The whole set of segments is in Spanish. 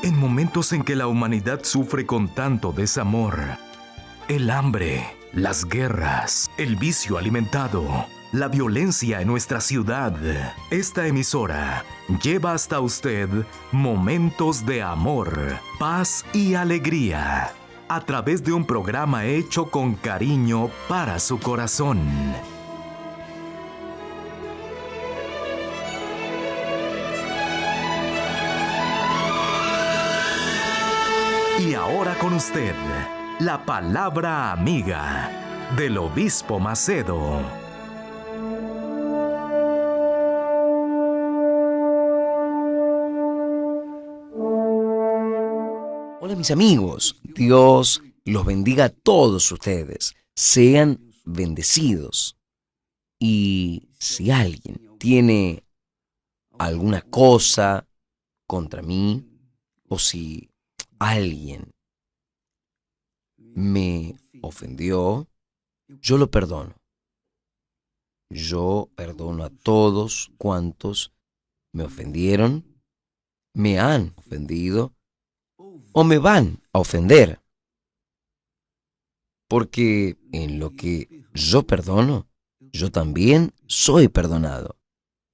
En momentos en que la humanidad sufre con tanto desamor, el hambre, las guerras, el vicio alimentado, la violencia en nuestra ciudad, esta emisora lleva hasta usted momentos de amor, paz y alegría, a través de un programa hecho con cariño para su corazón. Y ahora con usted, la palabra amiga del Obispo Macedo. Hola mis amigos, Dios los bendiga a todos ustedes, sean bendecidos. Y si alguien tiene alguna cosa contra mí, o si alguien me ofendió, yo lo perdono. Yo perdono a todos cuantos me ofendieron, me han ofendido o me van a ofender. Porque en lo que yo perdono, yo también soy perdonado.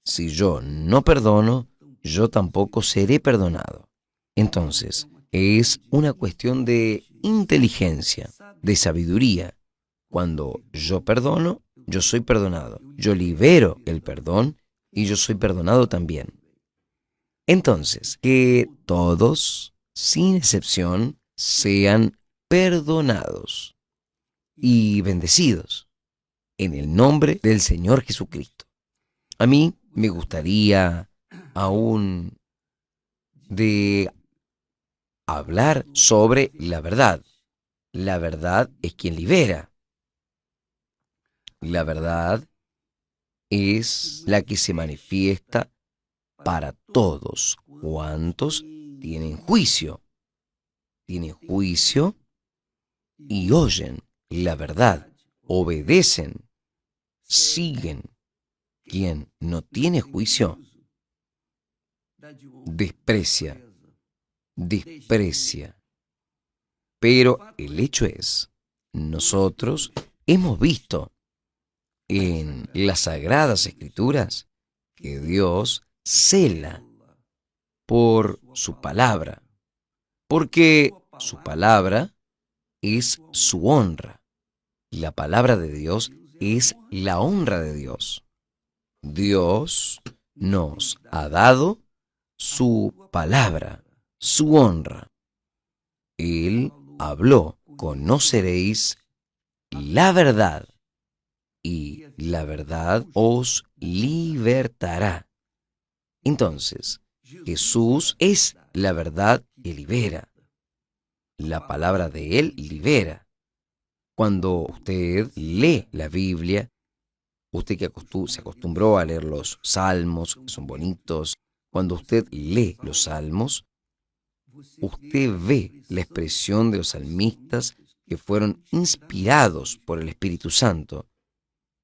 Si yo no perdono, yo tampoco seré perdonado. Entonces, es una cuestión de inteligencia, de sabiduría. Cuando yo perdono, yo soy perdonado. Yo libero el perdón y yo soy perdonado también. Entonces, que todos, sin excepción, sean perdonados y bendecidos en el nombre del Señor Jesucristo. A mí me gustaría aún de hablar sobre la verdad. La verdad es quien libera. La verdad es la que se manifiesta para todos cuantos tienen juicio. Tienen juicio y oyen la verdad, obedecen, siguen. Quien no tiene juicio desprecia. Pero el hecho es, nosotros hemos visto en las Sagradas Escrituras que Dios cela por su palabra, porque su palabra es su honra. La palabra de Dios es la honra de Dios. Dios nos ha dado su palabra, su honra. Él habló, conoceréis la verdad, y la verdad os libertará. Entonces, Jesús es la verdad que libera. La palabra de Él libera. Cuando usted lee la Biblia, usted que se acostumbró a leer los salmos, que son bonitos, cuando usted lee los salmos, usted ve la expresión de los salmistas que fueron inspirados por el Espíritu Santo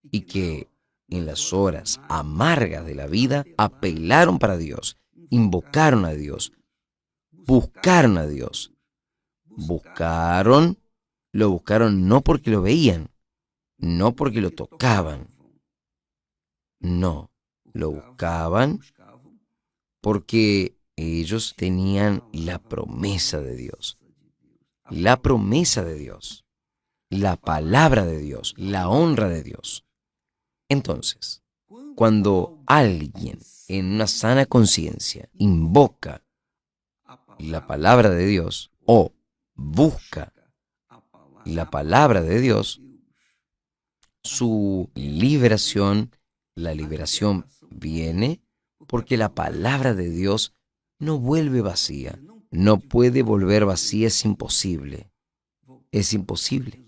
y que en las horas amargas de la vida apelaron para Dios, invocaron a Dios, buscaron a Dios. Lo buscaron no porque lo veían, no porque lo tocaban, no, lo buscaban porque ellos tenían la promesa de Dios, la promesa de Dios, la palabra de Dios, la honra de Dios. Entonces, cuando alguien en una sana conciencia invoca la palabra de Dios o busca la palabra de Dios, su liberación, la liberación viene porque la palabra de Dios no vuelve vacía. No puede volver vacía, es imposible. Es imposible.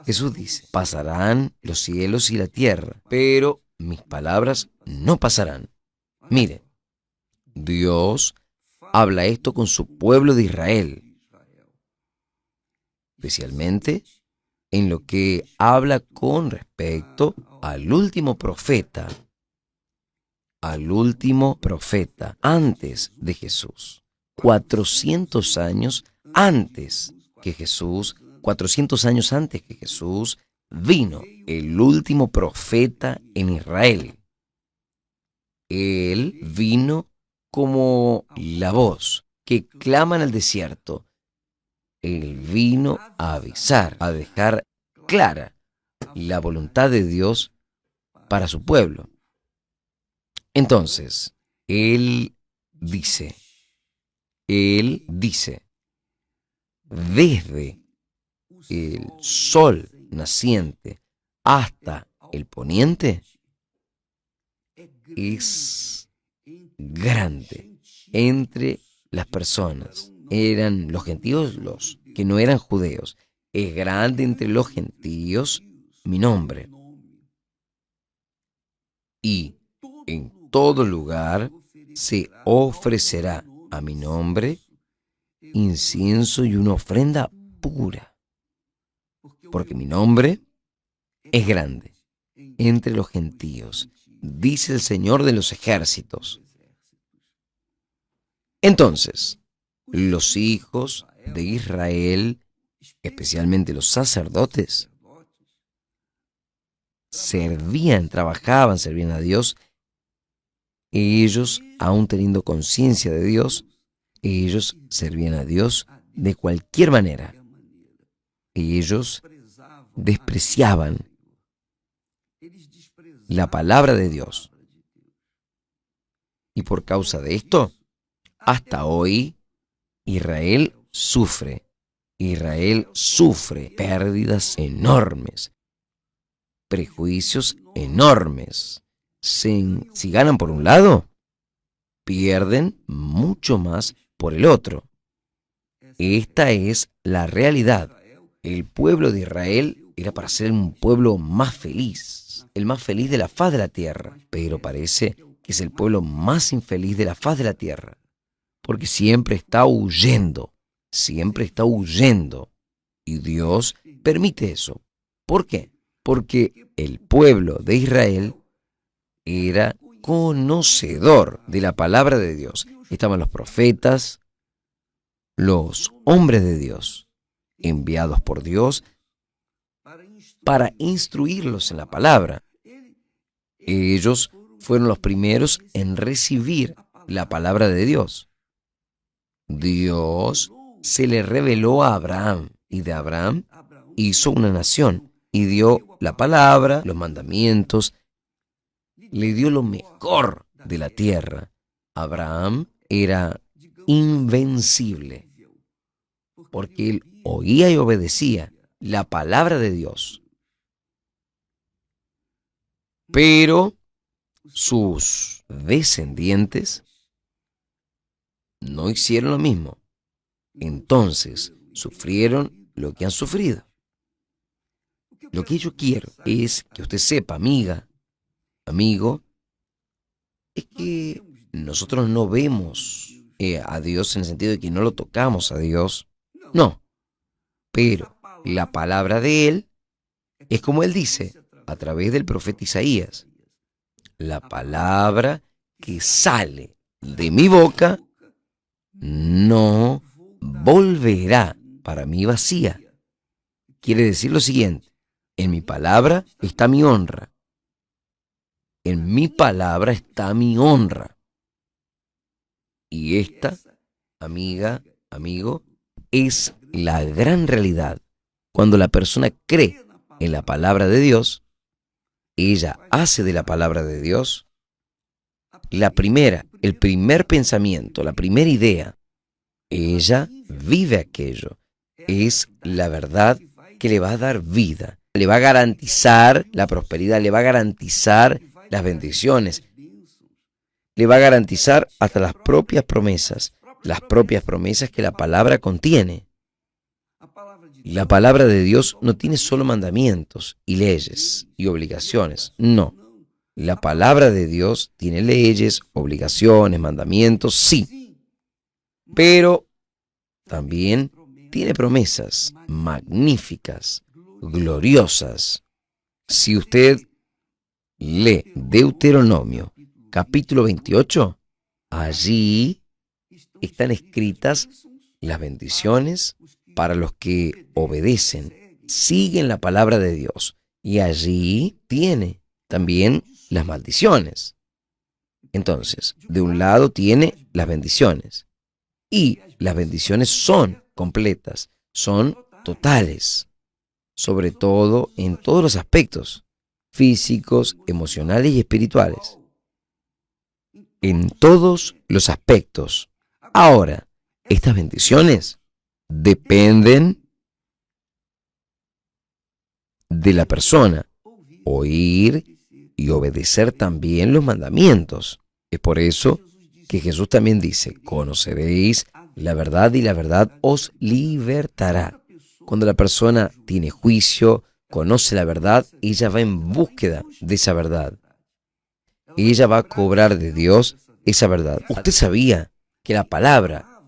Jesús dice, pasarán los cielos y la tierra, pero mis palabras no pasarán. Mire, Dios habla esto con su pueblo de Israel, especialmente en lo que habla con respecto al último profeta antes de Jesús. 400 años antes que Jesús, 400 años antes que Jesús, vino el último profeta en Israel. Él vino como la voz que clama en el desierto. Él vino a avisar, a dejar clara la voluntad de Dios para su pueblo. Entonces, Él dice, desde el sol naciente hasta el poniente, es grande entre las personas. Eran los gentios los que no eran judeos. Es grande entre los gentios mi nombre. Y en todo lugar se ofrecerá a mi nombre incienso y una ofrenda pura. Porque mi nombre es grande entre los gentios, dice el Señor de los ejércitos. Entonces, los hijos de Israel, especialmente los sacerdotes, trabajaban, servían a Dios. Ellos, aún teniendo conciencia de Dios, ellos servían a Dios de cualquier manera. Ellos despreciaban la palabra de Dios. Y por causa de esto, hasta hoy, Israel sufre pérdidas enormes, prejuicios enormes. Si ganan por un lado, pierden mucho más por el otro. Esta es la realidad. El pueblo de Israel era para ser un pueblo más feliz, el más feliz de la faz de la tierra, pero parece que es el pueblo más infeliz de la faz de la tierra, porque siempre está huyendo, y Dios permite eso. ¿Por qué? Porque el pueblo de Israel era conocedor de la palabra de Dios. Estaban los profetas, los hombres de Dios, enviados por Dios para instruirlos en la palabra. Ellos fueron los primeros en recibir la palabra de Dios. Dios se le reveló a Abraham, y de Abraham hizo una nación, y dio la palabra, los mandamientos, le dio lo mejor de la tierra. Abraham era invencible, porque él oía y obedecía la palabra de Dios. Pero sus descendientes no hicieron lo mismo. Entonces sufrieron lo que han sufrido. Lo que yo quiero es que usted sepa, amiga, amigo, es que nosotros no vemos a Dios en el sentido de que no lo tocamos a Dios. No, pero la palabra de Él es como Él dice a través del profeta Isaías: la palabra que sale de mi boca no volverá para mí vacía. Quiere decir lo siguiente: en mi palabra está mi honra. En mi palabra está mi honra. Y esta, amiga, amigo, es la gran realidad. Cuando la persona cree en la palabra de Dios, ella hace de la palabra de Dios el primer pensamiento, la primera idea. Ella vive aquello. Es la verdad que le va a dar vida. Le va a garantizar la prosperidad, le va a garantizar las bendiciones. Le va a garantizar hasta las propias promesas que la palabra contiene. La palabra de Dios no tiene solo mandamientos y leyes y obligaciones, no. La palabra de Dios tiene leyes, obligaciones, mandamientos, sí, pero también tiene promesas magníficas, gloriosas. Si usted lee Deuteronomio, capítulo 28, allí están escritas las bendiciones para los que obedecen, siguen la palabra de Dios. Y allí tiene también las maldiciones. Entonces, de un lado tiene las bendiciones. Y las bendiciones son completas, son totales, sobre todo en todos los aspectos, físicos, emocionales y espirituales. En todos los aspectos. Ahora, estas bendiciones dependen de la persona, oír y obedecer también los mandamientos. Es por eso que Jesús también dice, conoceréis la verdad y la verdad os libertará. Cuando la persona tiene juicio, conoce la verdad, ella va en búsqueda de esa verdad. Ella va a cobrar de Dios esa verdad. Usted sabía que la palabra,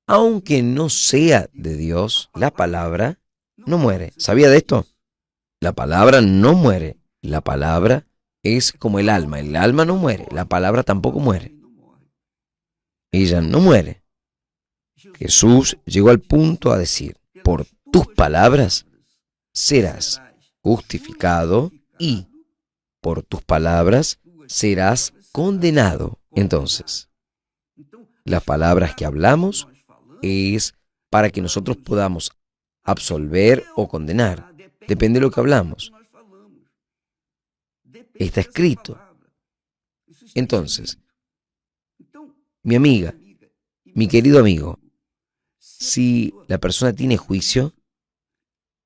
aunque no sea de Dios, la palabra no muere. ¿Sabía de esto? La palabra no muere. La palabra es como el alma. El alma no muere. La palabra tampoco muere. Ella no muere. Jesús llegó al punto a decir, por tus palabras serás justificado y por tus palabras serás condenado. Entonces, las palabras que hablamos es para que nosotros podamos absolver o condenar. Depende de lo que hablamos. Está escrito. Entonces, mi amiga, mi querido amigo, si la persona tiene juicio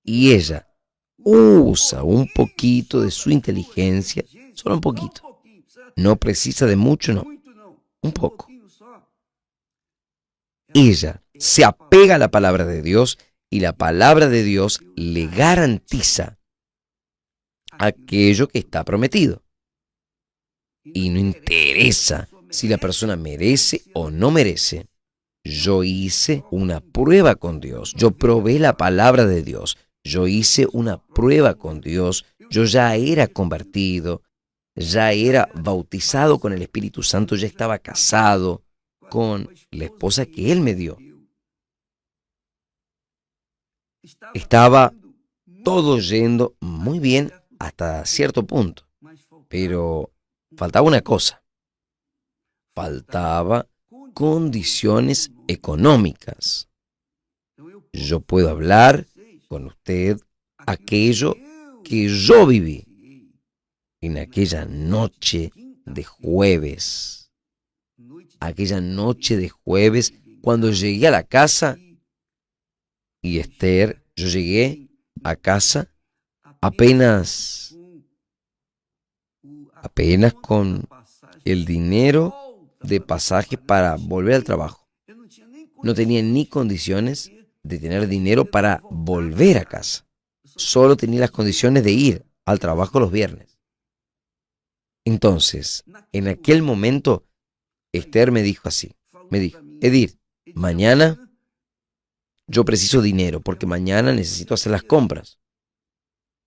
y ella usa un poquito de su inteligencia, solo un poquito, no precisa de mucho, no, un poco. Ella se apega a la palabra de Dios y la palabra de Dios le garantiza aquello que está prometido. Y no interesa si la persona merece o no merece. Yo hice una prueba con Dios. Yo probé la palabra de Dios. Yo hice una prueba con Dios. Yo ya era convertido. Ya era bautizado con el Espíritu Santo. Ya estaba casado con la esposa que Él me dio. Estaba todo yendo muy bien hasta cierto punto. Pero faltaba una cosa. Faltaba condiciones económicas. Yo puedo hablar con usted aquello que yo viví en aquella noche de jueves. Aquella noche de jueves cuando llegué a la casa y Esther, yo llegué a casa apenas con el dinero de pasaje para volver al trabajo. No tenía ni condiciones de tener dinero para volver a casa. Solo tenía las condiciones de ir al trabajo los viernes. Entonces, en aquel momento, Esther me dijo así. Me dijo, Edir, mañana yo preciso dinero porque mañana necesito hacer las compras.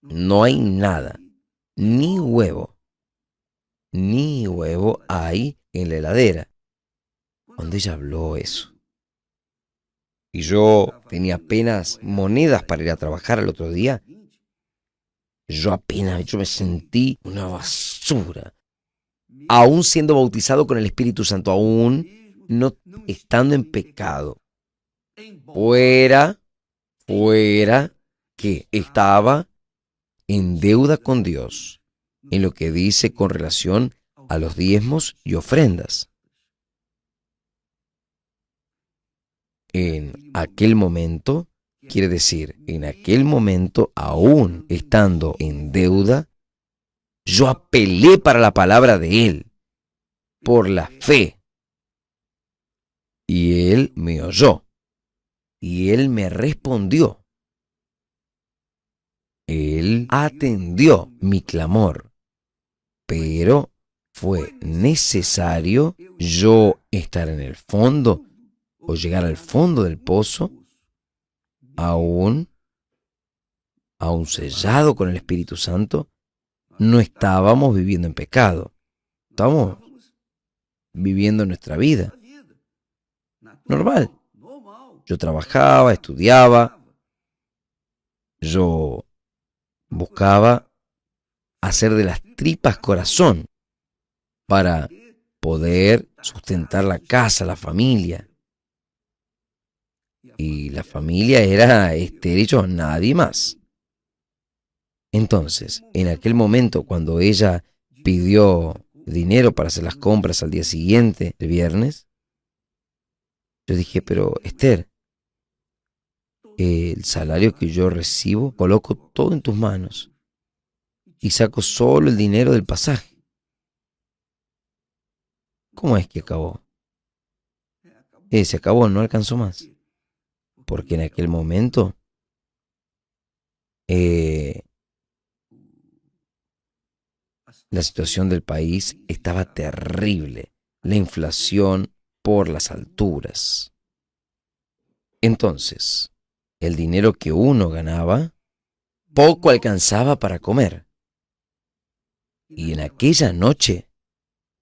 No hay nada, ni huevo hay en la heladera. Cuando ella habló eso, y yo tenía apenas monedas para ir a trabajar al otro día, yo me sentí una basura. Aún siendo bautizado con el Espíritu Santo, aún no estando en pecado. Fuera que estaba en deuda con Dios, en lo que dice con relación a los diezmos y ofrendas. En aquel momento, quiere decir, en aquel momento, aún estando en deuda, yo apelé para la palabra de Él, por la fe. Y Él me oyó, y Él me respondió. Él atendió mi clamor, pero fue necesario yo estar en el fondo o llegar al fondo del pozo, aún sellado con el Espíritu Santo. No estábamos viviendo en pecado, estábamos viviendo nuestra vida. normal. Yo trabajaba, estudiaba, yo buscaba hacer de las tripas corazón para poder sustentar la casa, la familia. Y la familia era Esther y yo, nadie más. Entonces, en aquel momento, cuando ella pidió dinero para hacer las compras al día siguiente, el viernes, yo dije, pero Esther, el salario que yo recibo, coloco todo en tus manos y saco solo el dinero del pasaje. ¿Cómo es que acabó? Se acabó, no alcanzó más. Porque en aquel momento la situación del país estaba terrible, la inflación por las alturas. Entonces, el dinero que uno ganaba, poco alcanzaba para comer. Y en aquella noche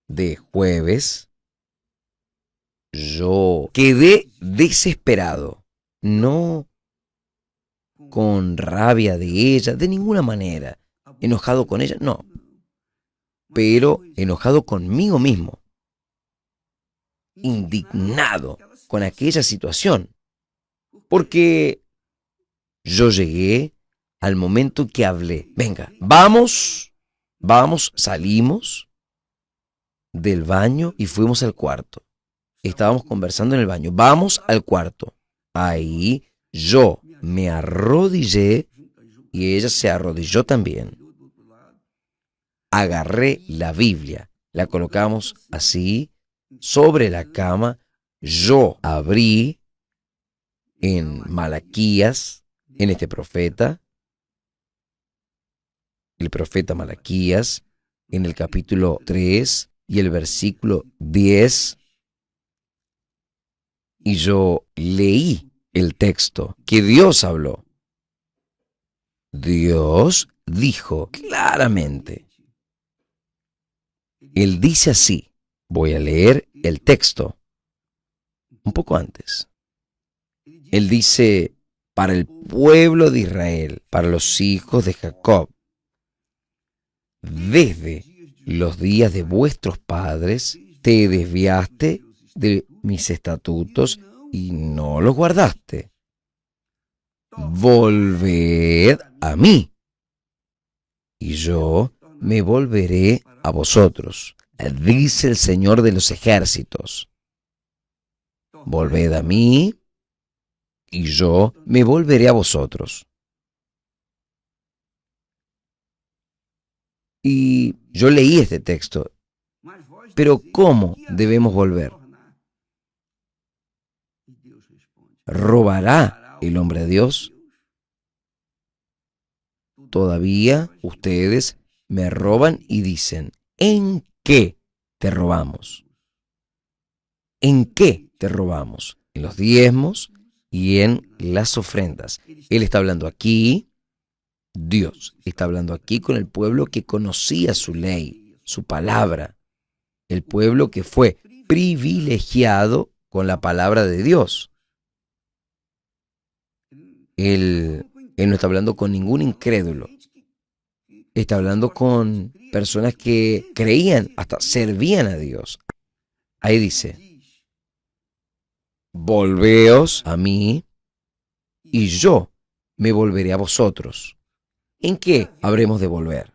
de jueves, yo quedé desesperado, no con rabia de ella, de ninguna manera, enojado con ella, no, pero enojado conmigo mismo, indignado con aquella situación, porque yo llegué al momento que hablé, venga, vamos, salimos del baño y fuimos al cuarto. Estábamos conversando en el baño, vamos al cuarto. Ahí yo me arrodillé y ella se arrodilló también. Agarré la Biblia, la colocamos así sobre la cama. Yo abrí en Malaquías, en este profeta, el profeta Malaquías, en el capítulo 3 y el versículo 10, y yo leí el texto que Dios habló. Dios dijo claramente. Él dice así, voy a leer el texto un poco antes. Él dice, para el pueblo de Israel, para los hijos de Jacob, desde los días de vuestros padres, te desviaste de mis estatutos y no los guardaste. Volved a mí, y yo me volveré a vosotros, dice el Señor de los ejércitos. Volved a mí, y yo me volveré a vosotros. Y yo leí este texto, pero ¿cómo debemos volver? ¿Robará el hombre a Dios? Todavía ustedes me roban y dicen, ¿en qué te robamos? ¿En qué te robamos? En los diezmos y en las ofrendas. Él está hablando aquí, Dios está hablando aquí con el pueblo que conocía su ley, su palabra. El pueblo que fue privilegiado con la palabra de Dios. Él no está hablando con ningún incrédulo. Está hablando con personas que creían, hasta servían a Dios. Ahí dice, volveos a mí y yo me volveré a vosotros. ¿En qué habremos de volver?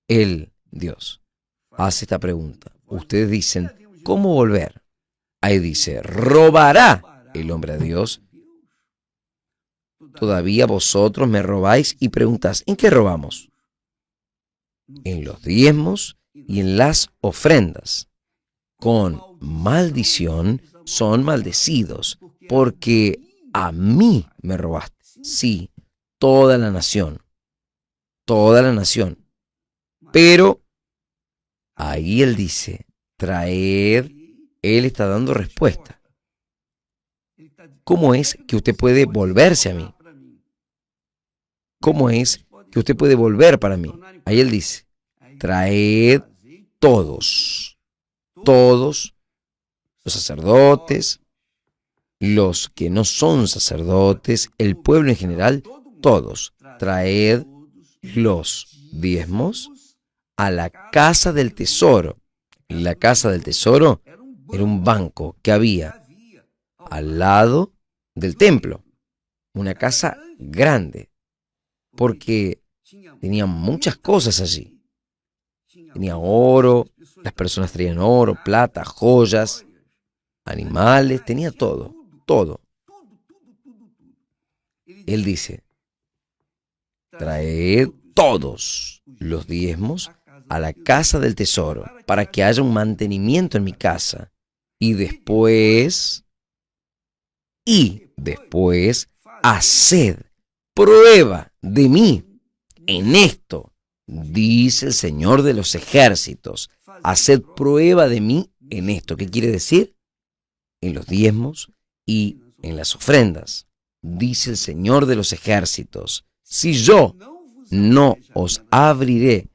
Él, Dios, hace esta pregunta. Ustedes dicen, ¿cómo volver? Ahí dice, ¿robará el hombre a Dios? Todavía vosotros me robáis y preguntáis, ¿en qué robamos? En los diezmos y en las ofrendas. Con maldición son maldecidos, porque a mí me robaste. Sí, toda la nación. Toda la nación. Pero ahí él dice, traed, él está dando respuesta. ¿Cómo es que usted puede volverse a mí? ¿Cómo es que usted puede volver para mí? Ahí él dice, traed todos los sacerdotes, los que no son sacerdotes, el pueblo en general, todos, traed los diezmos a la casa del tesoro. La casa del tesoro era un banco que había al lado del templo, una casa grande, porque tenía muchas cosas allí. Tenía oro, las personas traían oro, plata, joyas, animales, tenía todo, todo. Él dice, traed todos los diezmos a la casa del tesoro para que haya un mantenimiento en mi casa. Y después, haced prueba de mí en esto, dice el Señor de los ejércitos. Haced prueba de mí en esto. ¿Qué quiere decir? En los diezmos y en las ofrendas. Dice el Señor de los ejércitos, si yo no os abriré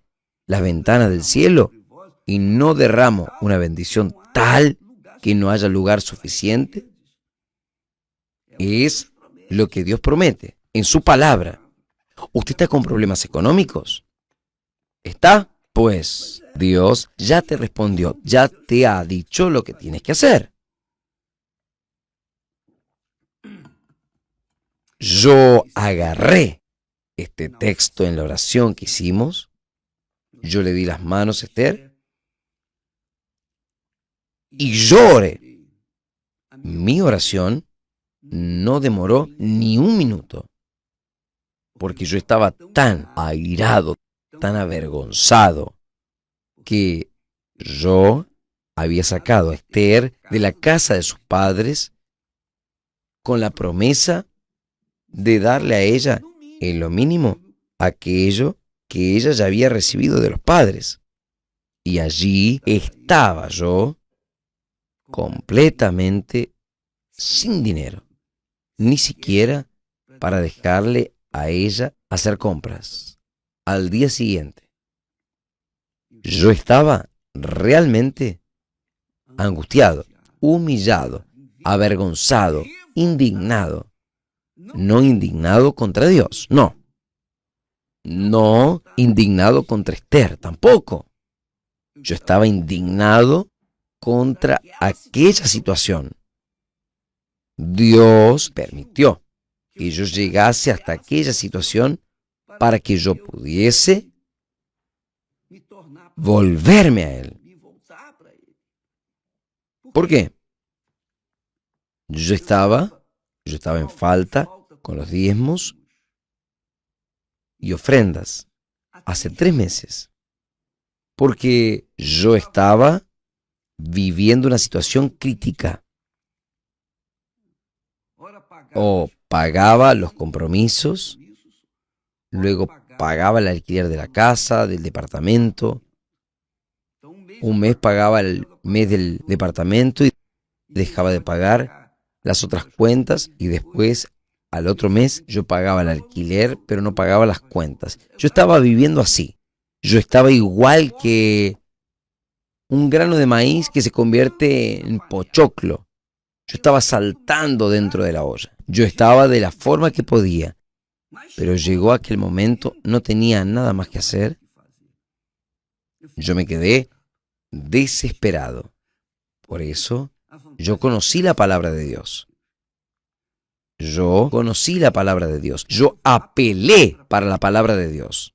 las ventanas del cielo y no derramo una bendición tal que no haya lugar suficiente, es lo que Dios promete en su palabra. ¿Usted está con problemas económicos? ¿Está? Pues Dios ya te respondió, ya te ha dicho lo que tienes que hacer. Yo agarré este texto en la oración que hicimos, yo le di las manos a Esther y lloré. Mi oración no demoró ni un minuto, porque yo estaba tan airado, tan avergonzado, que yo había sacado a Esther de la casa de sus padres con la promesa de darle a ella, en lo mínimo, aquello que ella ya había recibido de los padres. Y allí estaba yo completamente sin dinero, ni siquiera para dejarle a ella hacer compras. Al día siguiente, yo estaba realmente angustiado, humillado, avergonzado, indignado. No indignado contra Dios, no. No indignado contra Esther, tampoco. Yo estaba indignado contra aquella situación. Dios permitió que yo llegase hasta aquella situación para que yo pudiese volverme a Él. ¿Por qué? Yo estaba en falta con los diezmos y ofrendas hace 3 meses, porque yo estaba viviendo una situación crítica. O pagaba los compromisos, luego pagaba el alquiler de la casa, del departamento. Un mes pagaba el mes del departamento y dejaba de pagar las otras cuentas, y después al otro mes yo pagaba el alquiler, pero no pagaba las cuentas. Yo estaba viviendo así. Yo estaba igual que un grano de maíz que se convierte en pochoclo. Yo estaba saltando dentro de la olla. Yo estaba de la forma que podía, pero llegó aquel momento, no tenía nada más que hacer. Yo me quedé desesperado. Por eso, yo conocí la palabra de Dios. Yo conocí la palabra de Dios. Yo apelé para la palabra de Dios.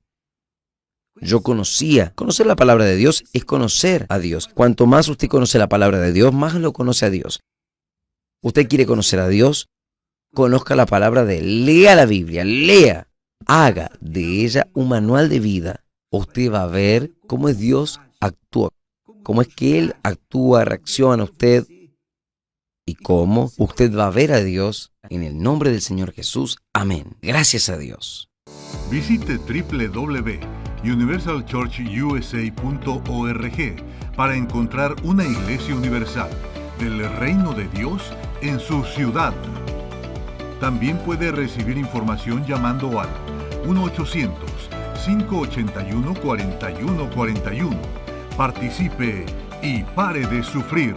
Yo conocía. Conocer la palabra de Dios es conocer a Dios. Cuanto más usted conoce la palabra de Dios, más lo conoce a Dios. ¿Usted quiere conocer a Dios? Conozca la palabra de Él. Lea la Biblia, lea. Haga de ella un manual de vida. Usted va a ver cómo es Dios actúa, cómo es que Él actúa, reacciona a usted, y cómo usted va a ver a Dios en el nombre del Señor Jesús. Amén. Gracias a Dios. Visite www.universalchurchusa.org para encontrar una iglesia universal del Reino de Dios en su ciudad. También puede recibir información llamando al 1-800-581-4141. Participe y pare de sufrir.